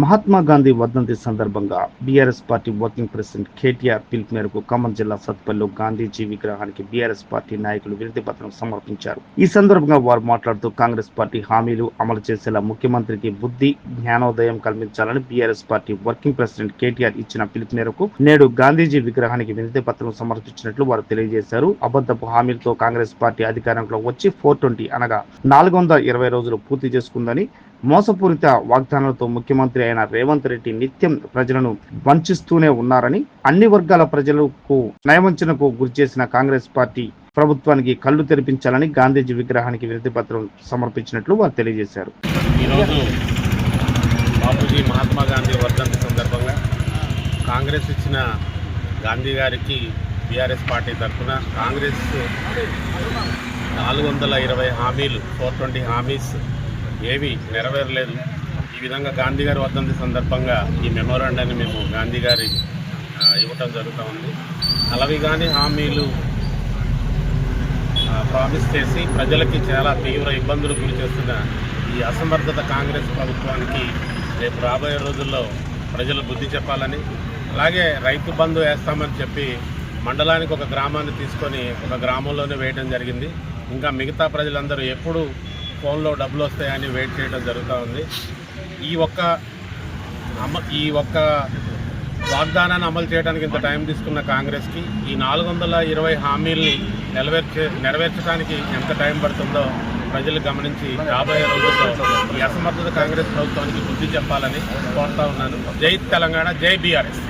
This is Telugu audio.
మహాత్మా గాంధీ వర్ధంతి సందర్భంగా BRS party working president KTR పిలుపు మేరకు ఖమ్మం జిల్లా సత్పల్లిలో గాంధీజీ విగ్రహానికి బీఆర్ఎస్ పార్టీ నాయకులు వినతి పత్రం సమర్పించారు. ఈ సందర్భంగా వారు మాట్లాడుతూ కాంగ్రెస్ పార్టీ హామీలు అమలు చేసేలా ముఖ్యమంత్రికి బుద్ధి జ్ఞానోదయం కల్పించాలని BRS party working president KTR ఇచ్చిన పిలుపు మేరకు నేడు గాంధీజీ విగ్రహానికి వినతి పత్రం సమర్పించినట్లు వారు తెలియజేశారు. అబద్ధపు హామీలతో కాంగ్రెస్ పార్టీ అధికారంలో వచ్చి 420 అనగా 420 రోజులు పూర్తి చేసుకుందని, మోసపూరిత వాగ్దానాలతో ముఖ్యమంత్రి అయిన రేవంత్ రెడ్డి నిత్యం ప్రజలను వంచిస్తూనే ఉన్నారని, అన్ని వర్గాల ప్రజలకు నయవంచనకు గురిచేసిన కాంగ్రెస్ పార్టీ ప్రభుత్వానికి కళ్ళు తెరిపించాలని గాంధీజీ విగ్రహానికి వినతి పత్రం సమర్పించినట్లు వారు తెలియజేశారు. ఈరోజు బాపూజీ మహాత్మా గాంధీ వర్ధంతి సందర్భంగా కాంగ్రెస్ ఇచ్చిన గాంధీ గారికి బీఆర్ఎస్ పార్టీ తరఫున కాంగ్రెస్ 420 హామీలు 420 హామీస్ ఏవి నెరవేరలేదు. ఈ విధంగా గాంధీ గారి వర్ధంతి సందర్భంగా ఈ మెమోరాండాన్ని మేము గాంధీ గారి ఇవ్వటం జరుగుతూ ఉంది. అలవి కానీ హామీలు ప్రామిస్ చేసి ప్రజలకి చాలా తీవ్ర ఇబ్బందులు గురి చేస్తున్న ఈ అసమర్థత కాంగ్రెస్ ప్రభుత్వానికి రేపు రాబోయే రోజుల్లో ప్రజలు బుద్ధి చెప్పాలని, అలాగే రైతు బంధు వేస్తామని చెప్పి మండలానికి ఒక గ్రామాన్ని తీసుకొని ఒక గ్రామంలోనే వేయడం జరిగింది. ఇంకా మిగతా ప్రజలందరూ ఎప్పుడు ఫోన్లో డబ్బులు వస్తాయని వెయిట్ చేయడం జరుగుతూ ఉంది. ఈ ఒక్క వాగ్దానాన్ని అమలు చేయడానికి ఇంత టైం తీసుకున్న కాంగ్రెస్కి ఈ 420 హామీల్ని నెరవేర్చడానికి ఎంత టైం పడుతుందో ప్రజలు గమనించి రాబోయే రోజుల్లో ఈ అసమర్థత కాంగ్రెస్ ప్రభుత్వానికి బుద్ధి చెప్పాలని కోరుతా ఉన్నాను. జై తెలంగాణ, జై బీఆర్ఎస్.